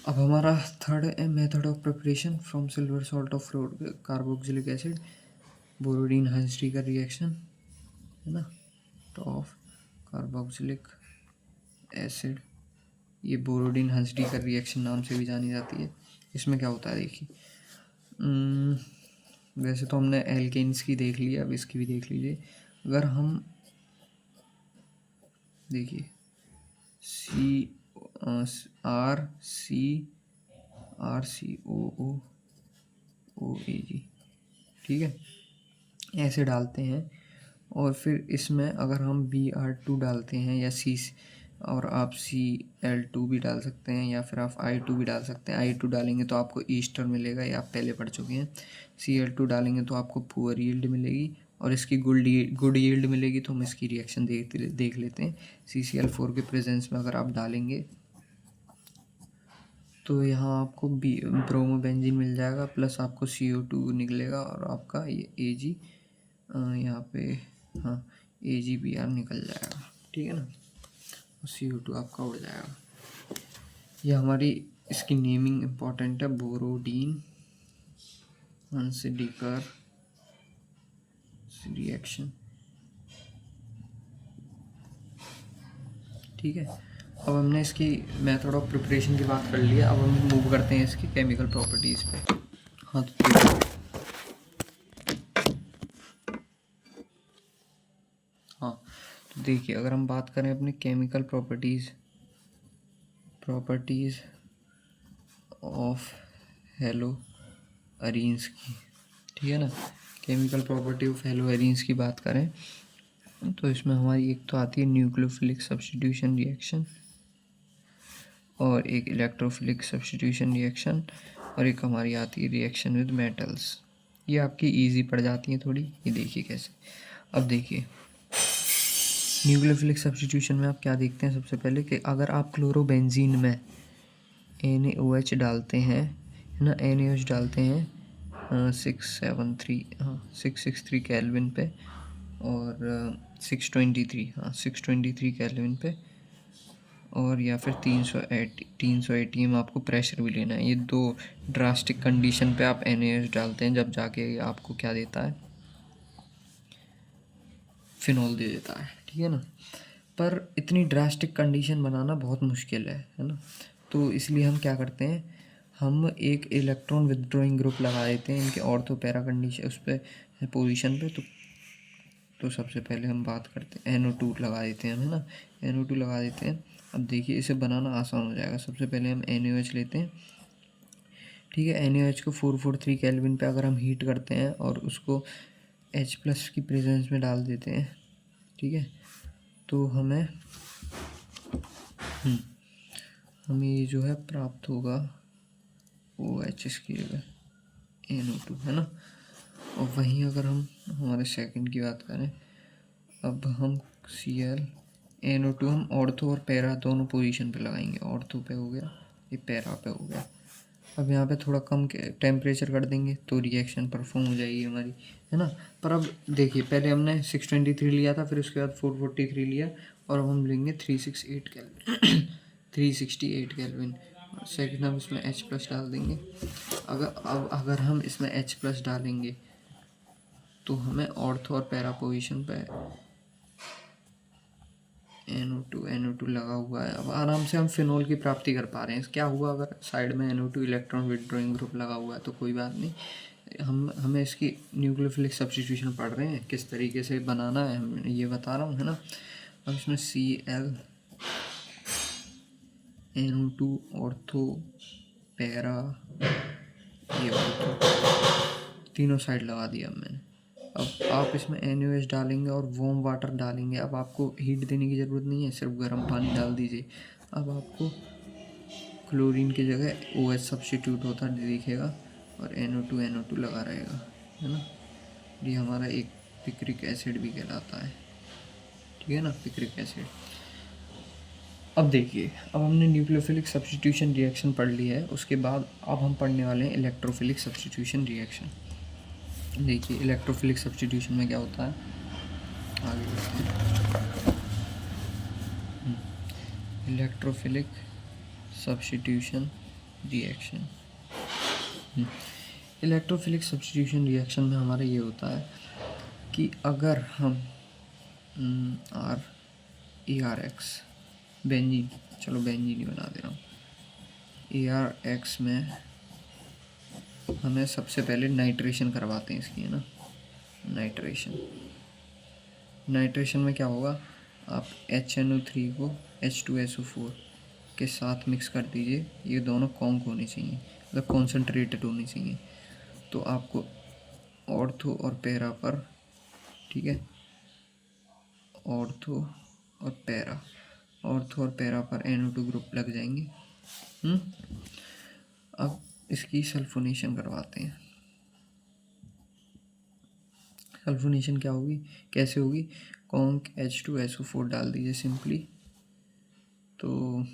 [SPEAKER 1] अब हमारा third method of preparation from silver salt of carboxylic acid Borodin Hunsdiecker reaction, है ना, तो ऑफ कार्बोक्सिलिक एसिड, ये बोरोडीन हंसरी रिएक्शन नाम से भी जानी जाती है। इसमें क्या होता है देखिए, वैसे तो हमने एल्केन्स की देख लिया, अब इसकी भी देख लीजिए। अगर हम देखिए RCOOAG, ठीक है, ऐसे डालते हैं। और फिर इसमें अगर हम Br2 डालते हैं या और आप Cl2 भी डाल सकते हैं, या फिर आप I2 भी डाल सकते हैं। I2 डालेंगे तो आपको ईस्टर मिलेगा, ये आप पहले पढ़ चुके हैं। Cl2 डालेंगे तो आपको पुअर यील्ड मिलेगी, और इसकी गुड यील्ड मिलेगी। तो हम इसकी रिएक्शन देख लेते हैं। CCl4 के प्रेजेंस में अगर आप डालेंगे तो यहाँ आपको ब्रोमोबेंजीन मिल जाएगा, प्लस आपको CO2 निकलेगा, और आपका ये Ag यहाँ पे, हाँ, AgBr निकल जाएगा, ठीक है ना, CO2 आपका उड़ जाएगा। ये हमारी इसकी नेमिंग इम्पॉर्टेंट है, बोरोडीन हंसडीकर रिएक्शन, ठीक है। अब हमने इसकी मेथड ऑफ प्रिपरेशन की बात कर ली है, अब हम मूव करते हैं इसकी केमिकल प्रॉपर्टीज़ पे। हाँ, तो हाँ, तो देखिए अगर हम बात करें अपने केमिकल प्रॉपर्टीज़ ऑफ हेलोअरीन्स की, ठीक है ना, केमिकल प्रॉपर्टी ऑफ हेलोअरीन्स की बात करें तो इसमें हमारी एक तो आती है न्यूक्लियोफिलिक सब्स्टिट्यूशन रिएक्शन, और एक इलेक्ट्रोफिलिक सब्स्टिट्यूशन रिएक्शन, और एक हमारी आती है रिएक्शन विद मेटल्स। ये आपकी इजी पड़ जाती है थोड़ी, ये देखिए कैसे। अब देखिए न्यूक्लियोफिलिक सब्स्टिट्यूशन में आप क्या देखते हैं, सबसे पहले कि अगर आप क्लोरोबेंजीन में NaOH डालते हैं, है ना, NaOH डालते हैं 663 केल्विन पे, और 623 केल्विन पे, और या फिर 300 ATM आपको प्रेशर भी लेना है। ये दो ड्रास्टिक कंडीशन पे आप NaOH डालते हैं, जब जाके आपको क्या देता है, फिनॉल दे देता है, ठीक है ना। पर इतनी ड्रास्टिक कंडीशन बनाना बहुत मुश्किल है ना। तो इसलिए हम क्या करते हैं, हम एक इलेक्ट्रॉन विदड्रॉइंग ग्रुप लगा देते हैं इनके ऑर्थो पैरा कंडीशन उस पर पोजीशन पे। तो सबसे पहले हम बात करते हैं NO2 लगा देते हैं, है ना, NO2 लगा देते हैं। अब देखिए इसे बनाना आसान हो जाएगा। सबसे पहले हम NaOH लेते हैं, ठीक है, NaOH को 443 केल्विन पे अगर हम हीट करते हैं और उसको H+ की प्रेजेंस में डाल देते हैं, ठीक है, तो हमें ये जो है प्राप्त होगा OH की जगह NO2, है ना। और वहीं अगर हम हमारे सेकंड की बात करें, अब हम Cl NO2 हम ऑर्थो और पैरा दोनों पोजीशन पे लगाएंगे। ऑर्थो पे हो गया, ये पैरा पे हो गया। अब यहाँ पे थोड़ा कम टेम्परेचर कर देंगे तो रिएक्शन परफॉर्म हो जाएगी हमारी, है ना। पर अब देखिए पहले हमने 623 लिया था, फिर उसके बाद 443 लिया, और अब हम लेंगे 368 केल्विन 368 केल्विन। सेकेंड हम इसमें H+ डाल देंगे। अगर हम इसमें H+ डालेंगे तो हमें ऑर्थो और पैरा पोजीशन पे NO2 लगा हुआ है। अब आराम से हम फिनॉल की प्राप्ति कर पा रहे हैं। क्या हुआ, अगर साइड में NO2 इलेक्ट्रॉन विदड्रॉइंग ग्रुप लगा हुआ है तो कोई बात नहीं, हमें इसकी न्यूक्लियोफिलिक सब्स्टिट्यूशन पढ़ रहे हैं, किस तरीके से बनाना है हम ये बता रहा हूँ, है ना। अब इसमें Cl NO2 ऑर्थो पैरा, ये ऑर्थो, तीनों साइड लगा दिया अब मैंने। अब आप इसमें NaOH डालेंगे और वार्म वाटर डालेंगे। अब आपको हीट देने की ज़रूरत नहीं है, सिर्फ गर्म पानी डाल दीजिए। अब आपको क्लोरीन की जगह OH सब्स्टिट्यूट होता दिखेगा और NO2 लगा रहेगा, है ना। ये हमारा एक पिक्रिक एसिड भी कहलाता है, ठीक है ना, पिक्रिक एसिड। अब देखिए, अब हमने न्यूक्लियोफिलिक सब्स्टिट्यूशन रिएक्शन पढ़ ली है। उसके बाद अब हम पढ़ने वाले हैं इलेक्ट्रोफिलिक सब्स्टिट्यूशन रिएक्शन। देखिए इलेक्ट्रोफिलिक सब्स्टिट्यूशन में क्या होता है, आगे बढ़ते हैं। Electrophilic substitution reaction, electrophilic substitution reaction में हमारा ये होता है कि अगर हम ARX बेंजीन, चलो बेंजीन ही बना दे रहा हूँ, ARX में हमें सबसे पहले नाइट्रेशन करवाते हैं इसकी, है ना। नाइट्रेशन में क्या होगा, आप HNO3 को H2SO4 के साथ मिक्स कर दीजिए। ये दोनों कॉन्क होने चाहिए, मतलब कॉन्सेंट्रेटेड होने चाहिए। तो आपको ऑर्थो और पैरा पर, ठीक है, ऑर्थो और पैरा पर NO2 ग्रुप लग जाएंगे। अब इसकी सल्फोनेशन करवाते हैं। सल्फोनेशन क्या होगी, कैसे होगी, कॉन्क H2SO4 डाल दीजिए सिंपली। तो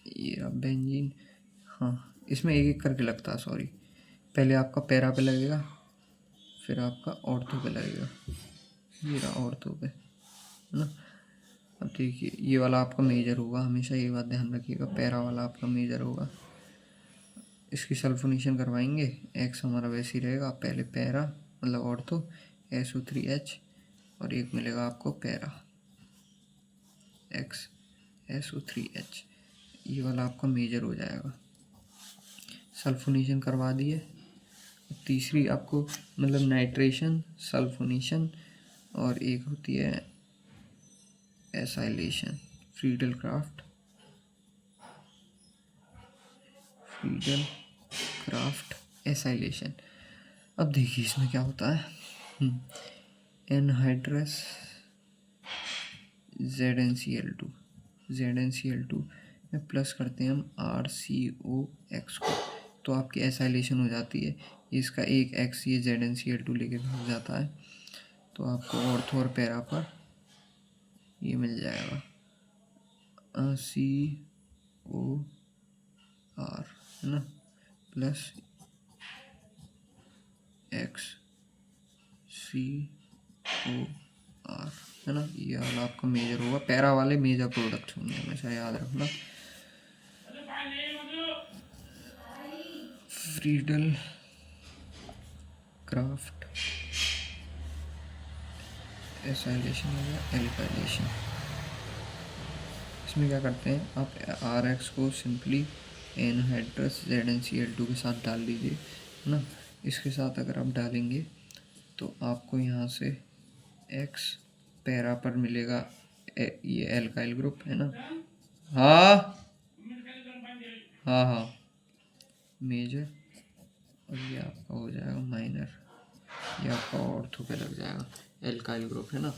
[SPEAKER 1] ये अब बेंजीन, हाँ इसमें एक एक करके लगता है, सॉरी, पहले आपका पैरा पे लगेगा, फिर आपका ऑर्थो पे लगेगा, ये रहा ऑर्थो पे, है ना। अब देखिए ये वाला आपका मेजर होगा, हमेशा ये बात ध्यान रखिएगा, पैरा वाला आपका मेजर होगा। इसकी सल्फोनेशन करवाएंगे, एक्स हमारा वैसे ही रहेगा, पहले पैरा मतलब ऑर्थो SO3H और एक मिलेगा आपको पैरा X SO3H, ये वाला आपका मेजर हो जाएगा। सल्फोनेशन करवा दिए। तीसरी आपको मतलब नाइट्रेशन, सल्फोनेशन और एक होती है एसाइलेशन, फ्रीडल क्राफ्ट एसाइलेशन। अब देखिए इसमें क्या होता है, एनहाइड्रस ZnCl2 में प्लस करते हैं हम RCOX को, तो आपकी एसाइलेशन हो जाती है। इसका एक X ये ZnCl2 लेके भाग जाता है, तो आपको ऑर्थो और पैरा पर ये मिल जाएगा COR, है ना, प्लस XCOR, है ना। ये वाला आपका मेजर होगा, पैरा वाले मेजर प्रोडक्ट होंगे, हमेशा याद रखना। फ्रीडल क्राफ्ट एसाइलेशन हो गया, एल्काइलेशन। इसमें क्या करते हैं, आप RX को सिंपली एनहाइड्रस ZnCl2 के साथ डाल दीजिए, है ना। इसके साथ अगर आप डालेंगे तो आपको यहाँ से X पैरा पर मिलेगा ये एल्काइल ग्रुप, है ना। हाँ मेजर, और ये आपका हो जाएगा माइनर, ये आपका ऑर्थो पे लग जाएगा, एल्काइल ग्रुप, है ना।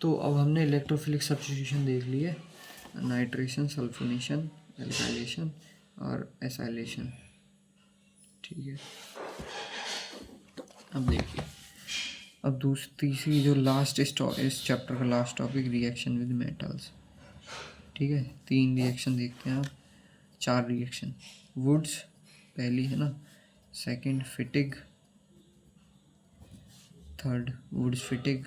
[SPEAKER 1] तो अब हमने इलेक्ट्रोफिलिक सब्स्टिट्यूशन देख लिए, नाइट्रेशन, सल्फोनेशन, एल्काइलेशन और एसाइलेशन, ठीक है। अब देखिए, अब तीसरी जो लास्ट इस चैप्टर का last topic, reaction with metals, ठीक है। 3 रिएक्शन देखते हैं आप, 4 रिएक्शन। वुड्स पहली, है ना, सेकंड फिटिग, थर्ड वुड्स फिटिग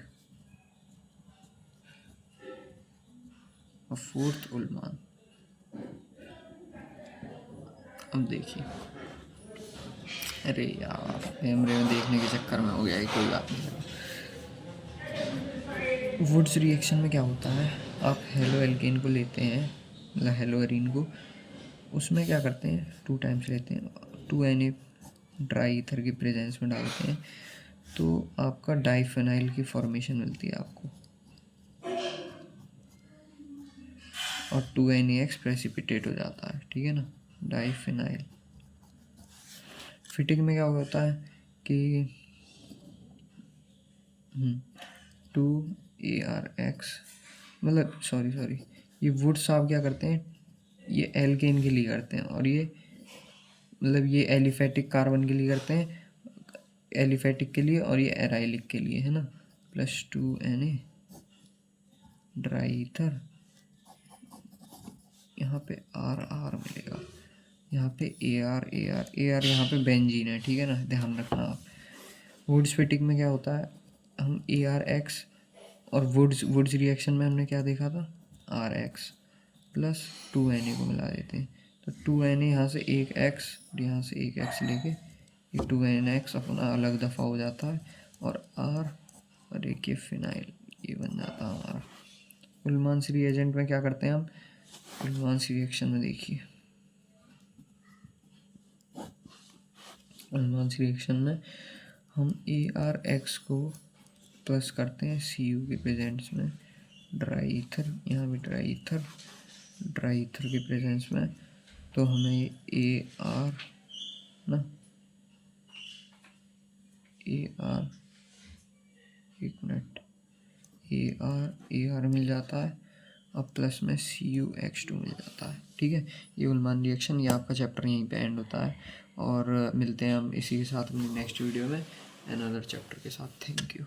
[SPEAKER 1] और फोर्थ उल्मान। अब देखिए, अरे यार कैमरे में देखने के चक्कर में हो गया है, कोई बात नहीं। वुड्स रिएक्शन में क्या होता है, आप हेलो एल्केन को लेते हैं, मतलब हेलो एरीन को, उसमें क्या करते हैं 2 टाइम्स लेते हैं, 2Na ड्राई ईथर की प्रेजेंस में डालते हैं, तो आपका डाइफेनाइल की फॉर्मेशन मिलती है आपको, और 2NaX प्रेसिपिटेट हो जाता है, ठीक है ना। डाइफिनाइल। फिटिंग में क्या होता है कि 2ARX, मतलब सॉरी ये वुड्स आप क्या करते हैं, ये एल्केन के लिए करते हैं, और ये मतलब ये एलिफेटिक कार्बन के लिए करते हैं, एलिफेटिक के लिए, और ये एराइलिक के लिए, है ना। +2Na ड्राई ईथर, यहाँ पे RR मिलेगा, यहाँ पे AR यहाँ पे बेंजीन है, ठीक है ना, ध्यान रखना आप। वुड्स फिटिंग में क्या होता है, हम ARX और वुड्स रिएक्शन में हमने क्या देखा था, RX +2Na को मिला देते हैं, तो 2Na यहाँ से एक X और यहाँ से एक X लेके ये 2NX अपना अलग दफ़ा हो जाता है, और R और एक ये फिनाइल, ये बन जाता है हमारा। उल्मांस रिएजेंट में क्या करते हैं हम, उल्मांस रिएक्शन में देखिए, उल्मांस रिएक्शन में हम ARX को प्लस करते हैं Cu के प्रेजेंस में, ड्राई ईथर, यहाँ भी ड्राई ईथर के प्रेजेंस में, तो हमें AR ना AR, एक मिनट, AR मिल जाता है, अब प्लस में CuH2 मिल जाता है, ठीक है। ये उल्मान रिएक्शन, ये आपका चैप्टर यहीं पे एंड होता है, और मिलते हैं हम इसी के साथ अपनी नेक्स्ट वीडियो में अनदर चैप्टर के साथ। Thank you.